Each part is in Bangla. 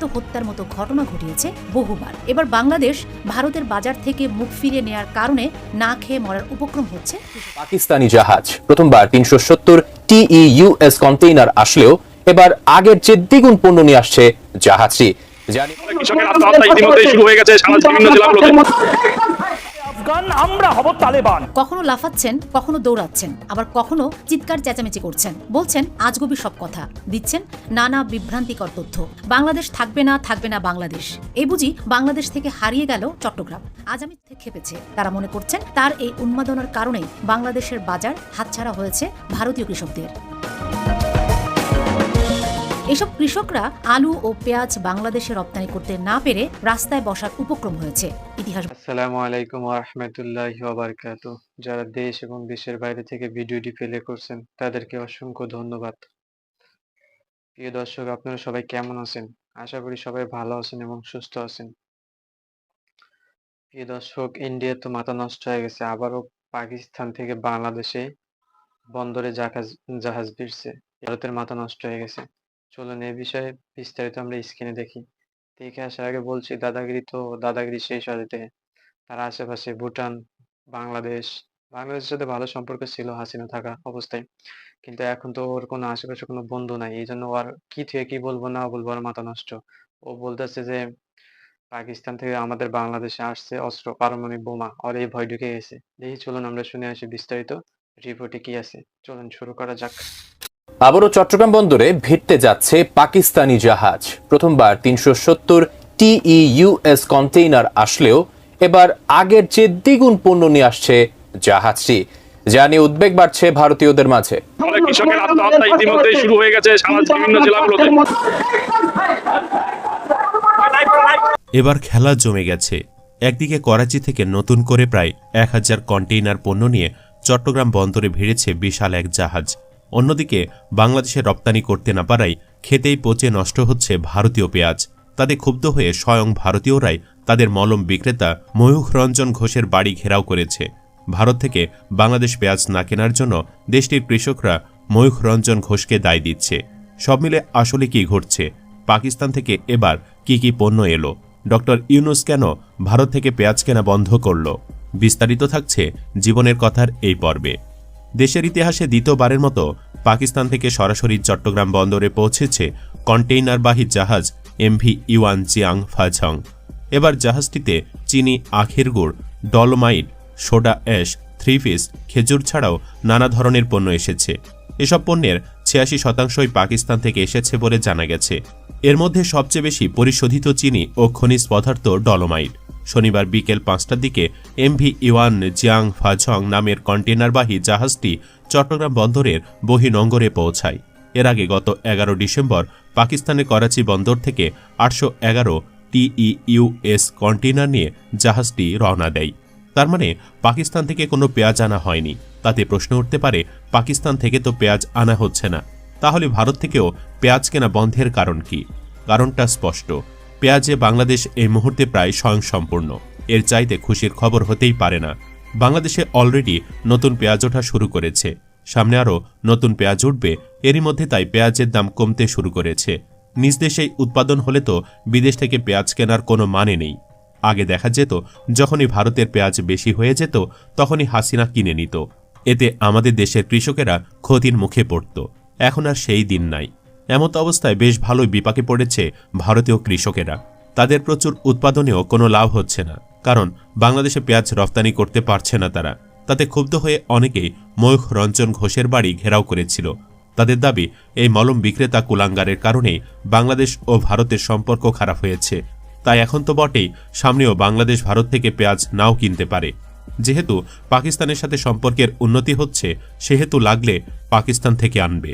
আত্মহত্যার মতো ঘটনা ঘটিয়েছে বহুবার। এবার বাংলাদেশ ভারতের বাজার থেকে মুখ ফিরিয়ে নেয়ার কারণে না খেয়ে মরার উপক্রম হচ্ছে। পাকিস্তানি জাহাজ প্রথমবার 370 TEUS কন্টেইনার আসলেও এবার আগের চেয়ে দ্বিগুণ পণ্য নিয়ে আসছে জাহাজটি। কৃষকের আত্মহত্যা ইতিমধ্যেই শুরু হয়ে গেছে সারা বিভিন্ন জেলাগুলোতে। আমরা হব তালেবান। কখনো লাফাচ্ছেন, কখনো দৌড়াচ্ছেন, আবার কখনো চিৎকার চেঁচামেচি করছেন, বলছেন আজগুবি সব কথা, দিচ্ছেন নানা বিভ্রান্তিকর তথ্য। বাংলাদেশ থাকবে না বাংলাদেশ। এই বুঝি বাংলাদেশ থেকে হারিয়ে গেল চট্টগ্রাম। আজ আমি খেপেছে তারা মনে করছেন তার এই উন্মাদনার কারণেই বাংলাদেশের বাজার হাতছাড়া হয়েছে ভারতীয় কৃষকদের। এসব কৃষকরা আলু ও পেঁয়াজ বাংলাদেশে রপ্তানি করতে না পেরে রাস্তায় বসার উপক্রম হয়েছে। ইতিহাস। আসসালামু আলাইকুম ওয়া রাহমাতুল্লাহি ওয়া বারাকাতুহু। যারা দেশ এবং দেশের বাইরে থেকে ভিডিওটি প্লে করছেন তাদেরকে অসংখ্য ধন্যবাদ। প্রিয় দর্শক, আপনারা সবাই কেমন আছেন? আশা করি সবাই ভালো আছেন এবং সুস্থ আছেন। প্রিয় দর্শক, ইন্ডিয়া তো মাথা নষ্ট হয়ে গেছে। আবারও পাকিস্তান থেকে বাংলাদেশে বন্দরে জাহাজ ভিড়ছে। ভারতের মাথা নষ্ট হয়ে গেছে। চলুন এই বিষয়ে বিস্তারিত আমরা স্ক্রিনে দেখে আসার আগে বলছি, দাদাগিরি শেষ হতে। তার আশেপাশে ভুটান, বাংলাদেশের সাথে ভালো সম্পর্ক ছিল হাসিনা থাকা অবস্থায়, কিন্তু এখন তো ওর কোনো আশেপাশে কোনো বন্ধু নাই। এই জন্য ওর কি থেকে কি বলবো না বলবো, ওর মাথা নষ্ট। ও বলতেছে যে পাকিস্তান থেকে আমাদের বাংলাদেশে আসছে অস্ত্র, পারমাণবিক বোমা। ওর এই ভয় ঢুকে গেছে। দেখি, চলুন আমরা শুনে আসি বিস্তারিত রিপোর্টে কি আছে। চলুন শুরু করা যাক। আবারও চট্টগ্রাম বন্দরে ভিড়তে যাচ্ছে পাকিস্তানি জাহাজ। প্রথমবার 370 TEUS কন্টেইনার আসলেও এবার আগের চেয়ে দ্বিগুণ পণ্য নিয়ে আসছে জাহাজটি, যা নিয়ে উদ্বেগ বাড়ছে ভারতীয়দের মাঝে। কৃষকের আত্মহত্যা ইতিমধ্যেই শুরু হয়ে গেছে সারা বিভিন্ন জেলাগুলোতে। এবার খেলা জমে গেছে। একদিকে করাচি থেকে নতুন করে প্রায় 1000 কন্টেইনার পণ্য নিয়ে চট্টগ্রাম বন্দরে ভিড়েছে বিশাল এক জাহাজ। অন্যদিকে বাংলাদেশে রপ্তানি করতে না পারায় খেতেই পচে নষ্ট হচ্ছে ভারতীয় পেঁয়াজ। তাতে ক্ষুব্ধ হয়ে স্বয়ং ভারতীয়রাই তাদের মলম বিক্রেতা ময়ূখ রঞ্জন ঘোষের বাড়ি ঘেরাও করেছে। ভারত থেকে বাংলাদেশ পেঁয়াজ না কেনার জন্য দেশটির কৃষকরা ময়ূখ রঞ্জন ঘোষকে দায় দিচ্ছে। সব মিলে আসলে কি ঘটছে? পাকিস্তান থেকে এবার কি পণ্য এলো? ডক্টর ইউনূস কেন ভারত থেকে পেঁয়াজ কেনা বন্ধ করল? বিস্তারিত থাকছে জীবনের কথার এই পর্বে। দেশের ইতিহাসে দ্বিতীয়বারের মতো পাকিস্তান থেকে সরাসরি চট্টগ্রাম বন্দরে পৌঁছেছে কন্টেইনারবাহী জাহাজ MV ইউয়ান জিয়াং ফাঝং। এবার জাহাজটিতে চিনি, আখের গুড়, ডলোমাইট, সোডা অ্যাশ, 3 পিস, খেজুর ছাড়াও নানা ধরনের পণ্য এসেছে। এসব পণ্যের 86% পাকিস্তান থেকে এসেছে বলে জানা গেছে। এর মধ্যে সবচেয়ে বেশি পরিশোধিত চিনি ও খনিজ পদার্থ ডলোমাইট। শনিবার বিকেল 5টার দিকে MV ইউয়ান জিয়াং ফাঝং নামের কন্টেইনারবাহী জাহাজটি চট্টগ্রাম বন্দরের বহির্নোঙরে পৌঁছায়। এর আগে গত 11 ডিসেম্বর পাকিস্তানের করাচি বন্দর থেকে 811 TEUS কন্টেইনার নিয়ে জাহাজটি রওনা দেয়। তার মানে পাকিস্তান থেকে কোনো পেঁয়াজ আনা হয়নি। তাতে প্রশ্ন উঠতে পারে, পাকিস্তান থেকে তো পেঁয়াজ আনা হচ্ছে না, তাহলে ভারত থেকেও পেঁয়াজ কেনা বন্ধের কারণ কি? কারণটা স্পষ্ট। পেঁয়াজে বাংলাদেশ এই মুহূর্তে প্রায় স্বয়ংসম্পূর্ণ। এর চাইতে খুশির খবর হতেই পারে না। বাংলাদেশে অলরেডি নতুন পেঁয়াজ ওঠা শুরু করেছে। সামনে আরও নতুন পেঁয়াজ উঠবে। এরই মধ্যে তাই পেঁয়াজের দাম কমতে শুরু করেছে। নিজ দেশেই উৎপাদন হলে তো বিদেশ থেকে পেঁয়াজ কেনার কোনো মানে নেই। আগে দেখা যেত, যখনই ভারতের পেঁয়াজ বেশি হয়ে যেত তখনই হাসিনা কিনে নিত। এতে আমাদের দেশের কৃষকেরা ক্ষতির মুখে পড়ত। এখন আর সেই দিন নাই। এমত অবস্থায় বেশ ভালোই বিপাকে পড়েছে ভারতীয় কৃষকেরা। তাদের প্রচুর উৎপাদনেও কোনো লাভ হচ্ছে না, কারণ বাংলাদেশে পেঁয়াজ রপ্তানি করতে পারছে না তারা। তাতে ক্ষুব্ধ হয়ে অনেকেই ময়ূখ রঞ্জন ঘোষের বাড়ি ঘেরাও করেছিল। তাদের দাবি, এই মলম বিক্রেতা কুলাঙ্গারের কারণেই বাংলাদেশ ও ভারতের সম্পর্ক খারাপ হয়েছে। তাই এখন তো বটেই, সামনেও বাংলাদেশ ভারত থেকে পেঁয়াজ নাও কিনতে পারে। যেহেতু পাকিস্তানের সাথে সম্পর্কের উন্নতি হচ্ছে, সেহেতু লাগলে পাকিস্তান থেকে আনবে।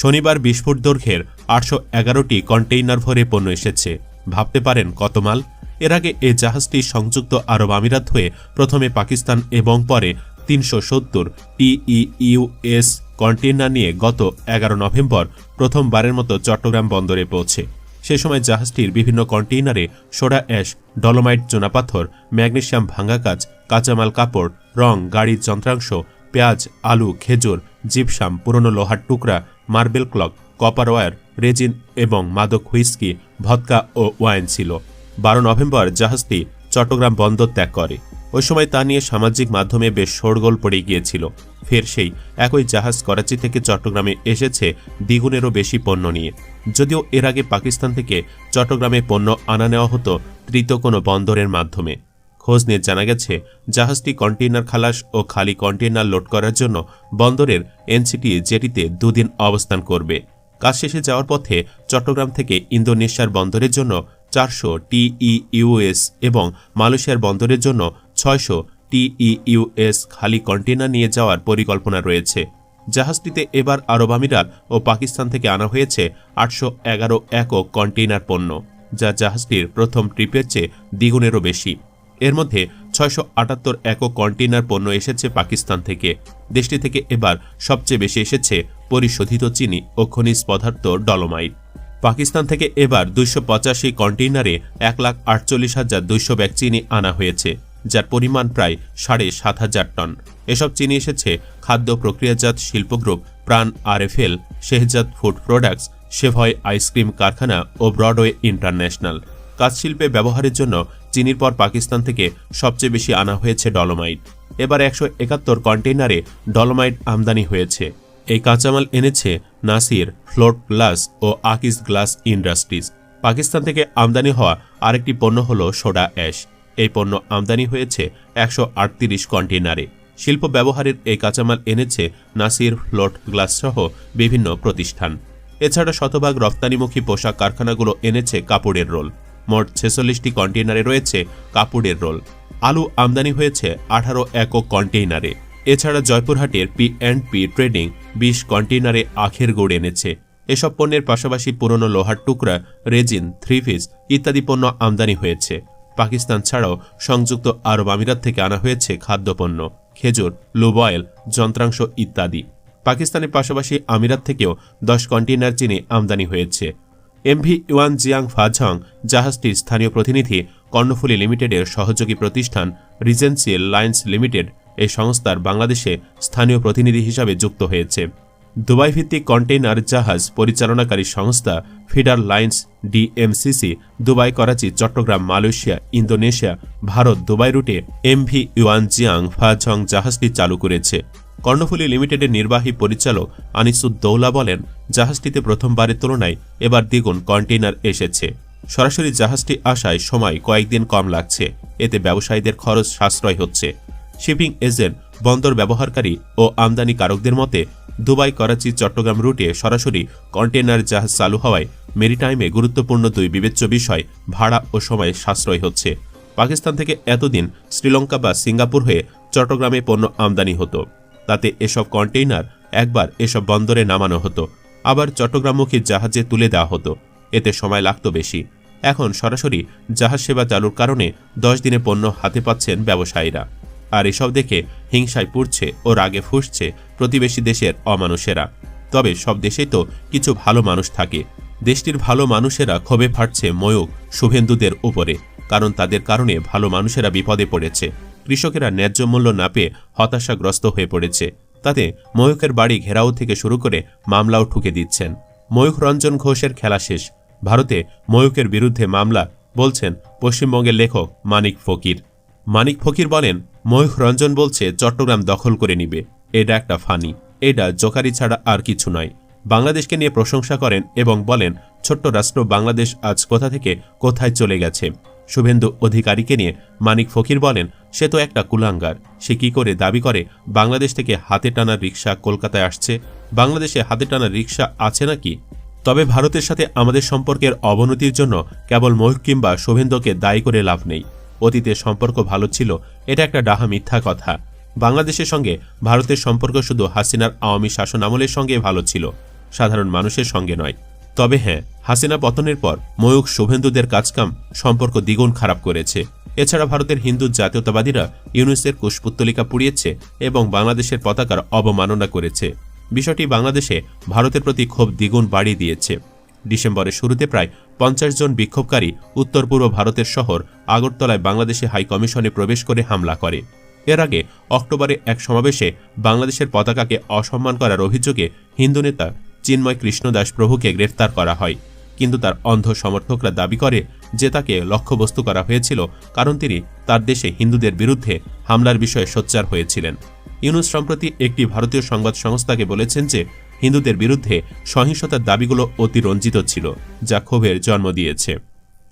শনিবার 20 ফুট দৈর্ঘ্যের 811টি কন্টেইনার ভরে পণ্য এসেছে। ভাবতে পারেন কত মাল! এর আগে এই জাহাজটি সংযুক্ত আরব আমিরাত হয়ে প্রথমে পাকিস্তান এবং পরে 370 TEUS কন্টেইনার নিয়ে গত 11 নভেম্বর প্রথমবারের মতো চট্টগ্রাম বন্দরে পৌঁছে। সে সময় জাহাজটির বিভিন্ন কন্টেইনারে সোডা অ্যাশ, ডলোমাইট, চুনাপাথর, ম্যাগনেসিয়াম ভাঙা কাচ, কাঁচামাল, কাপড়, রং, গাড়ির যন্ত্রাংশ, পেঁয়াজ, আলু, খেজুর, জিপসাম, পুরনো লোহার টুকরা, marble clock, copper wire, resin এবং মাদক হুইস্কি, ভদকা ও ওয়াইন ছিল। 12 নভেম্বর জাহাজটি চট্টগ্রাম বন্দর ত্যাগ করে। ওই সময় তা নিয়ে সামাজিক মাধ্যমে বেশ শোরগোল পড়ে গিয়েছিল। ফের সেই একই জাহাজ করাচি থেকে চট্টগ্রামে এসেছে দ্বিগুণেরও বেশি পণ্য নিয়ে। যদিও এর আগে পাকিস্তান থেকে চট্টগ্রামে পণ্য আনা নেওয়া হতো তৃতীয় কোনো বন্দরের মাধ্যমে। খোঁজ নিয়ে জানা গেছে জাহাজটি কন্টেইনার খালাস ও খালি কন্টেইনার লোড করার জন্য বন্দরের এনসিটি জেটিতে 2 দিন অবস্থান করবে। কাজ শেষে যাওয়ার পথে চট্টগ্রাম থেকে ইন্দোনেশিয়ার বন্দরের জন্য 400 TEUS এবং মালয়েশিয়ার বন্দরের জন্য 600 TEUS খালি কন্টেইনার নিয়ে যাওয়ার পরিকল্পনা রয়েছে। জাহাজটিতে এবার আরব আমিরাত ও পাকিস্তান থেকে আনা হয়েছে 811 একক কন্টেইনার পণ্য, যা জাহাজটির প্রথম ট্রিপের চেয়ে দ্বিগুণেরও বেশি। এর মধ্যে 678 একক কন্টেইনার পণ্য এসেছে পাকিস্তান থেকে। দেশটি থেকে এবার সবচেয়ে বেশি এসেছে পরিশোধিত চিনি ও খনিজ পদার্থ ডলোমাইট। পাকিস্তান থেকে এবার 285 কন্টেইনারে 1,48,200 ব্যাগ চিনি আনা হয়েছে, যার পরিমাণ প্রায় 7,500 টন। এসব চিনি এসেছে খাদ্য প্রক্রিয়াজাত শিল্প group Pran RFL, Shehzad food products, Savoy ice cream কারখানা ও ব্রডওয়ে ইন্টারন্যাশনাল। কাজশিল্পে ব্যবহারের জন্য চিনির পর পাকিস্তান থেকে সবচেয়ে বেশি আনা হয়েছে ডলোমাইট। এবার 171 কন্টেইনারে ডলোমাইট আমদানি হয়েছে। এই কাঁচামাল এনেছে নাসির ফ্লোট গ্লাস ও আকিজ গ্লাস ইন্ডাস্ট্রিজ। পাকিস্তান থেকে আমদানি হওয়া আরেকটি পণ্য হল সোডা অ্যাশ। এই পণ্য আমদানি হয়েছে 138 কন্টেইনারে। শিল্প ব্যবহারের এই কাঁচামাল এনেছে নাসির ফ্লোট গ্লাস সহ বিভিন্ন প্রতিষ্ঠান। এছাড়া শতভাগ রপ্তানিমুখী পোশাক কারখানাগুলো এনেছে কাপড়ের রোল। মোট 46টি কন্টেইনারে রয়েছে কাপড়ের রোল। আলু আমদানি হয়েছে 18 একক কন্টেইনারে। এছাড়া জয়পুরহাটের P&P ট্রেডিং 20 কন্টেইনারে আখের গুড় এনেছে। এসব পণ্যের পাশাপাশি পুরনো লোহার টুকরা, রেজিন, 3 পিস ইত্যাদি পণ্য আমদানি হয়েছে। পাকিস্তান ছাড়াও সংযুক্ত আরব আমিরাত থেকে আনা হয়েছে খাদ্যপণ্য, খেজুর, লুব অয়েল, যন্ত্রাংশ ইত্যাদি। পাকিস্তানের পাশাপাশি আমিরাত থেকেও 10 কন্টেইনার চিনি আমদানি হয়েছে। MV ইউয়ান জিয়াং ফাঝং জাহাজটির স্থানীয় প্রতিনিধি কর্ণফুলী লিমিটেডের সহযোগী প্রতিষ্ঠান রিজেন্সিয়াল লাইন্স লিমিটেড এই সংস্থার বাংলাদেশে স্থানীয় প্রতিনিধি হিসাবে যুক্ত হয়েছে। দুবাই ভিত্তিক কন্টেইনার জাহাজ পরিচালনাকারী সংস্থা feeder lines DMCC Dubai, Karachi, Chittagong, Malaysia, Indonesia, Bharat, Dubai রুটে MV ইউয়ান জিয়াং ফাঝং জাহাজটি চালু করেছে। কর্ণফুলী লিমিটেডের নির্বাহী পরিচালক আনিসুদ্দৌলা বলেন, জাহাজটিতে প্রথমবারের তুলনায় এবার দ্বিগুণ কন্টেইনার এসেছে। সরাসরি জাহাজটি আসায় সময় কয়েকদিন কম লাগছে, এতে ব্যবসায়ীদের খরচ সাশ্রয় হচ্ছে। শিপিং এজেন্ট, বন্দর ব্যবহারকারী ও আমদানিকারকদের মতে দুবাই, করাচি, চট্টগ্রাম রুটে সরাসরি কন্টেইনার জাহাজ চালু হওয়ায় মেরিটাইমে গুরুত্বপূর্ণ 2 বিবেচ্য বিষয় ভাড়া ও সময় সাশ্রয় হচ্ছে। পাকিস্তান থেকে এতদিন শ্রীলঙ্কা বা সিঙ্গাপুর হয়ে চট্টগ্রামে পণ্য আমদানি হতো। তাতে এসব কন্টেইনার একবার এসব বন্দরে নামানো হতো, আবার চট্টগ্রামমুখী জাহাজে তুলে দেওয়া হতো। এতে সময় লাগত বেশি। এখন সরাসরি জাহাজ সেবা চালুর কারণে 10 দিনে পণ্য হাতে পাচ্ছেন ব্যবসায়ীরা। আর এসব দেখে হিংসায় পুড়ছে ও রাগে ফুঁসছে প্রতিবেশী দেশের অমানুষেরা। তবে সব দেশেই তো কিছু ভালো মানুষ থাকে। দেশটির ভালো মানুষেরা ক্ষোভে ফাটছে ময়ূক, শুভেন্দুদের উপরে, কারণ তাদের কারণে ভালো মানুষেরা বিপদে পড়েছে। কৃষকেরা ন্যায্য মূল্য না পেয়ে হতাশাগ্রস্ত হয়ে পড়েছে। তাতে ময়ূকের বাড়ি ঘেরাও থেকে শুরু করে মামলাও ঠুকে দিচ্ছেন। ময়ূক রঞ্জন ঘোষের খেলা শেষ। ভারতে ময়ূকের বিরুদ্ধে মামলা, বলছেন পশ্চিমবঙ্গের লেখক মানিক ফকির। মানিক ফকির বলেন, ময়ূক রঞ্জন বলছে চট্টগ্রাম দখল করে নিবে। এটা একটা ফানি, এটা জোকারি ছাড়া আর কিছু নয়। বাংলাদেশকে নিয়ে প্রশংসা করেন এবং বলেন, ছোট্ট রাষ্ট্র বাংলাদেশ আজ কোথা থেকে কোথায় চলে গেছে। শুভেন্দু অধিকারীকে নিয়ে মানিক ফকির বলেন, সে তো একটা কুলাঙ্গার। সে কি করে দাবি করে বাংলাদেশ থেকে হাতে টানা রিকশা কলকাতায় আসছে? বাংলাদেশে হাতে টানা রিকশা আছে নাকি? তবে ভারতের সাথে আমাদের সম্পর্কের অবনতির জন্য কেবল ময়ূক কিংবা শুভেন্দুকে দায়ী করে লাভ নেই। অতীতে সম্পর্ক ভালো ছিল, এটা একটা ডাহা মিথ্যা কথা। বাংলাদেশের সঙ্গে ভারতের সম্পর্ক শুধু হাসিনার আওয়ামী শাসন আমলের সঙ্গে ভালো ছিল, সাধারণ মানুষের সঙ্গে নয়। তবে হ্যাঁ, হাসিনা পতনের পর ময়ূক শুভেন্দুদের কাজকাম সম্পর্ক দ্বিগুণ খারাপ করেছে। এছাড়া ভারতের হিন্দু জাতীয়তাবাদীরা ইউনুসের কুশপুত্তলিকা পুড়িয়েছে এবং বাংলাদেশের পতাকার অবমাননা করেছে। বিষয়টি বাংলাদেশে ভারতের প্রতি ক্ষোভ দ্বিগুণ বাড়িয়ে দিয়েছে। ডিসেম্বরের শুরুতে প্রায় 50 জন বিক্ষোভকারী উত্তর পূর্ব ভারতের শহর আগরতলায় বাংলাদেশে হাই কমিশনে প্রবেশ করে হামলা করে। এর আগে অক্টোবরে এক সমাবেশে বাংলাদেশের পতাকাকে অসম্মান করার অভিযোগে হিন্দু নেতা চিন্ময় কৃষ্ণদাস প্রভুকে গ্রেফতার করা হয়, কিন্তু তার অন্ধ সমর্থকরা দাবি করে যে তাকে লক্ষ্যবস্তু করা হয়েছিল কারণ তিনি তার দেশে হিন্দুদের বিরুদ্ধে হামলার বিষয়ে সোচ্চার হয়েছিলেন। ইউনূস সম্প্রতি একটি ভারতীয় সংবাদ সংস্থাকে বলেছেন যে হিন্দুদের বিরুদ্ধে সহিংসতার দাবিগুলো অতিরঞ্জিত ছিল, যা ক্ষোভের জন্ম দিয়েছে।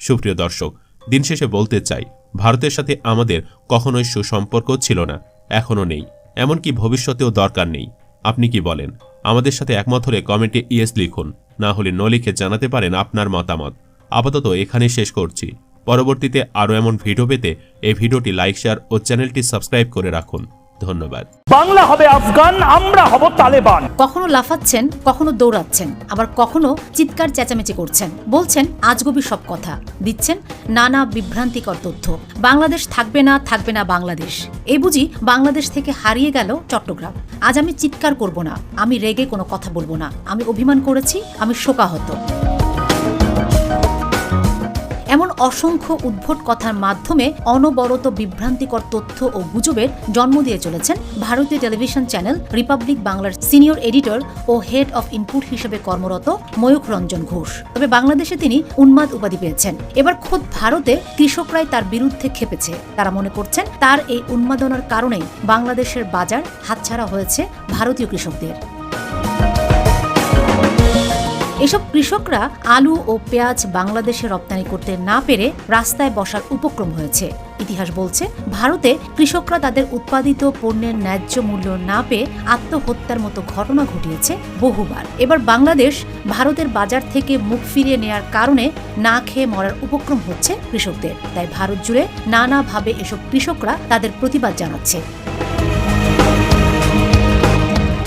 সুপ্রিয় দর্শক, দিন শেষে বলতে চাই, ভারতের সাথে আমাদের কখনোই সুসম্পর্ক ছিল না, এখনও নেই, এমনকি ভবিষ্যতেও দরকার নেই। আপনি কি বলেন? আমাদের সাথে একমত হলে কমেন্টে ইয়েস লিখুন, না হলে নো লিখে জানাতে পারেন আপনার মতামত। আপাতত এখানেই শেষ করছি। পরবর্তীতে আরও এমন ভিডিও পেতে এই ভিডিওটি লাইক, শেয়ার ও চ্যানেলটি সাবস্ক্রাইব করে রাখুন। ধন্যবাদ। বাংলা হবে আফগান, আমরা হব তালেবান। কখনো লাফাচ্ছেন, কখনো দৌড়াচ্ছেন, আবার কখনো চিৎকার চেঁচামেচি করছেন, বলছেন আজগুবি সব কথা, দিচ্ছেন নানা বিভ্রান্তিকর তথ্য। বাংলাদেশ থাকবে না, থাকবে না বাংলাদেশ। এই বুঝি বাংলাদেশ থেকে হারিয়ে গেল চট্টগ্রাম। আজ আমি চিৎকার করব না, আমি রেগে কোনো কথা বলবো না, আমি অভিমান করেছি, আমি শোকাহত। এমন অসংখ্য উদ্ভট কথার মাধ্যমে অনবরত বিভ্রান্তিকর তথ্য ও গুজবের জন্ম দিয়ে চলেছেন ভারতীয় টেলিভিশন চ্যানেল রিপাবলিক বাংলার সিনিয়র এডিটর ও হেড অফ ইনপুট হিসেবে কর্মরত ময়ূখ রঞ্জন ঘোষ। তবে বাংলাদেশে তিনি উন্মাদ উপাধি পেয়েছেন। এবার খোদ ভারতে কৃষকরাই তার বিরুদ্ধে খেপেছে। তারা মনে করছেন তার এই উন্মাদনার কারণেই বাংলাদেশের বাজার হাতছাড়া হয়েছে ভারতীয় কৃষকদের। এসব কৃষকরা আলু ও পেঁয়াজ বাংলাদেশে রপ্তানি করতে না পেরে রাস্তায় বসার উপক্রম হয়েছে। ইতিহাস বলছে ভারতে কৃষকরা তাদের উৎপাদিত পণ্যের ন্যায্য মূল্য না পেয়ে আত্মহত্যার মতো ঘটনা ঘটিয়েছে বহুবার। এবার বাংলাদেশ ভারতের বাজার থেকে মুখ ফিরিয়ে নেয়ার কারণে না খেয়ে মরার উপক্রম হচ্ছে কৃষকদের। তাই ভারত জুড়ে নানাভাবে এসব কৃষকরা তাদের প্রতিবাদ জানাচ্ছে।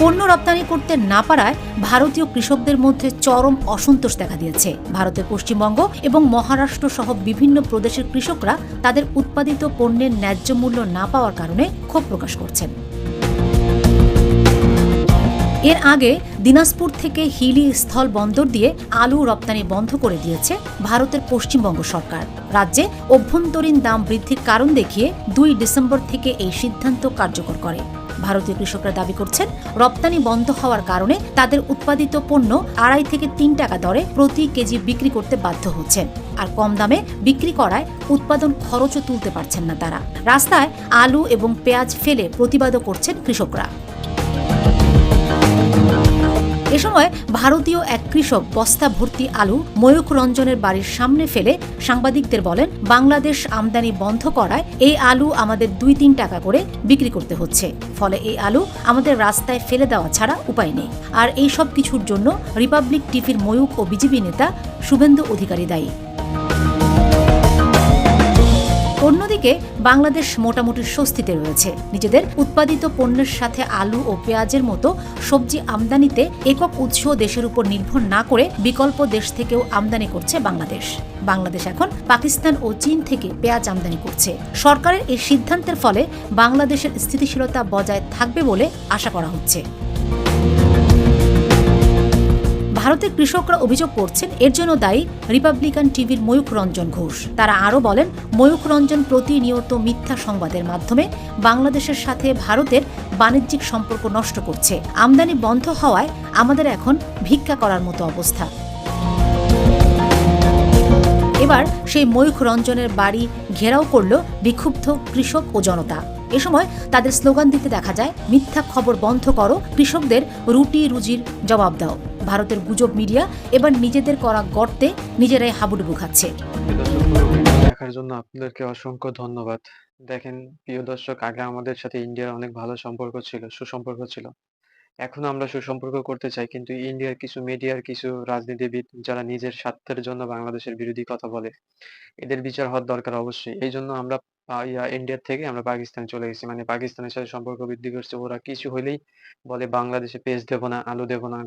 পণ্য রপ্তানি করতে না পারায় ভারতীয় কৃষকদের মধ্যে চরম অসন্তোষ দেখা দিয়েছে। ভারতের পশ্চিমবঙ্গ এবং মহারাষ্ট্র সহ বিভিন্ন প্রদেশের কৃষকরা তাদের উৎপাদিত পণ্যের ন্যায্য মূল্য না পাওয়ার কারণে ক্ষোভ প্রকাশ করছেন। এর আগে দিনাজপুর থেকে হিলি স্থল বন্দর দিয়ে আলু রপ্তানি বন্ধ করে দিয়েছে ভারতের পশ্চিমবঙ্গ সরকার। রাজ্যে অভ্যন্তরীণ দাম বৃদ্ধির কারণ দেখিয়ে 2 ডিসেম্বর থেকে এই সিদ্ধান্ত কার্যকর করে। ভারতীয় কৃষকরা দাবি করছেন রপ্তানি বন্ধ হওয়ার কারণে তাদের উৎপাদিত পণ্য 2.5 থেকে 3 টাকা দরে প্রতি কেজি বিক্রি করতে বাধ্য হচ্ছেন। আর কম দামে বিক্রি করায় উৎপাদন খরচও তুলতে পারছেন না তারা। রাস্তায় আলু এবং পেঁয়াজ ফেলে প্রতিবাদও করছেন কৃষকরা। এ সময় ভারতীয় এক কৃষক বস্তা ভর্তি আলু ময়ূখ রঞ্জনের বাড়ির সামনে ফেলে সাংবাদিকদের বলেন, বাংলাদেশ আমদানি বন্ধ করায় এই আলু আমাদের 2-3 টাকা করে বিক্রি করতে হচ্ছে। ফলে এই আলু আমাদের রাস্তায় ফেলে দেওয়া ছাড়া উপায় নেই। আর এই সব কিছুর জন্য রিপাবলিক টিভির ময়ূখ ও বিজেপি নেতা শুভেন্দু অধিকারী দায়ী। অন্যদিকে বাংলাদেশ মোটামুটি স্বস্তিতে রয়েছে। নিজেদের উৎপাদিত পণ্যের সাথে আলু ও পেঁয়াজের মতো সবজি আমদানিতে একক উৎস দেশের উপর নির্ভর না করে বিকল্প দেশ থেকেও আমদানি করছে বাংলাদেশ। বাংলাদেশ এখন পাকিস্তান ও চীন থেকে পেঁয়াজ আমদানি করছে। সরকারের এই সিদ্ধান্তের ফলে বাংলাদেশের স্থিতিশীলতা বজায় থাকবে বলে আশা করা হচ্ছে। ভারতের কৃষকরা অভিযোগ করছেন এর জন্য দায়ী রিপাবলিকান টিভির ময়ূখ রঞ্জন ঘোষ। তারা আরও বলেন, ময়ূখ রঞ্জন প্রতিনিয়ত মিথ্যা সংবাদের মাধ্যমে বাংলাদেশের সাথে ভারতের বাণিজ্যিক সম্পর্ক নষ্ট করছে। আমদানি বন্ধ হওয়ায় আমাদের এখন ভিক্ষা করার মতো অবস্থা। এবার সেই ময়ূখ রঞ্জনের বাড়ি ঘেরাও করল বিক্ষুব্ধ কৃষক ও জনতা। এ সময় তাদের স্লোগান দিতে দেখা যায়, মিথ্যা খবর বন্ধ করো, কৃষকদের রুটি রুজির জবাব দাও। ভারতের গুজব মিডিয়া এবার নিজেদের করা গর্তে নিজেরাই হাবুডুবু খাচ্ছে। দেখার জন্য আপনাদেরকে অসংখ্য ধন্যবাদ। দেখেন প্রিয় দর্শক, আগে আমাদের সাথে ইন্ডিয়ার অনেক ভালো সম্পর্ক ছিল, সুসম্পর্ক ছিল। এখনো আমরা সুসম্পর্ক করতে চাই, কিন্তু ইন্ডিয়ার কিছু মিডিয়ার কিছু রাজনীতিবিদ যারা নিজের স্বার্থের জন্য বাংলাদেশের বিরোধী কথা বলে, এদের বিচার হওয়ার দরকার অবশ্যই। এই জন্য আমরা ইন্ডিয়ার থেকে আমরা পাকিস্তানে চলে গেছি, মানে পাকিস্তানের সাথে সম্পর্ক বৃদ্ধি করছে। ওরা কিছু হইলেই বলে বাংলাদেশে পেঁয়াজ দেবো না, আলু দেবো না,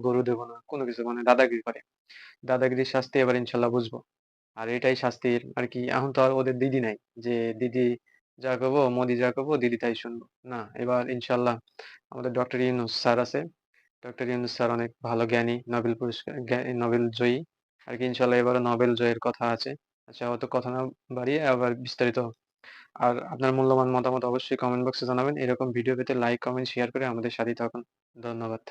গরু দেবো না, কোনো কিছু, মানে দাদাগিরি করে। দাদাগিরির শাস্তি এবার ইনশাল্লাহ বুঝবো। আর এটাই শাস্তির আর কি। এখন তো আর ওদের দিদি নাই যে দিদি যা করবো, মোদি যা করবো দিদি তাই শুনবো না। এবার ইনশাল্লাহ আমাদের ডক্টর ইউনূস স্যার আছে। ডক্টর ইউনূস স্যার অনেক ভালো জ্ঞানী, নোবেল পুরস্কার নোবেল জয়ী আর কি। ইনশাল্লাহ এবারও নোবেল জয়ের কথা আছে। আচ্ছা, অত কথা না বাড়িয়ে আবার বিস্তারিত, আর আপনার মূল্যবান মতামত অবশ্যই কমেন্ট বক্সে জানাবেন। এরকম ভিডিও পেতে লাইক, কমেন্ট, শেয়ার করে আমাদের সাথেই থাকুন। ধন্যবাদ।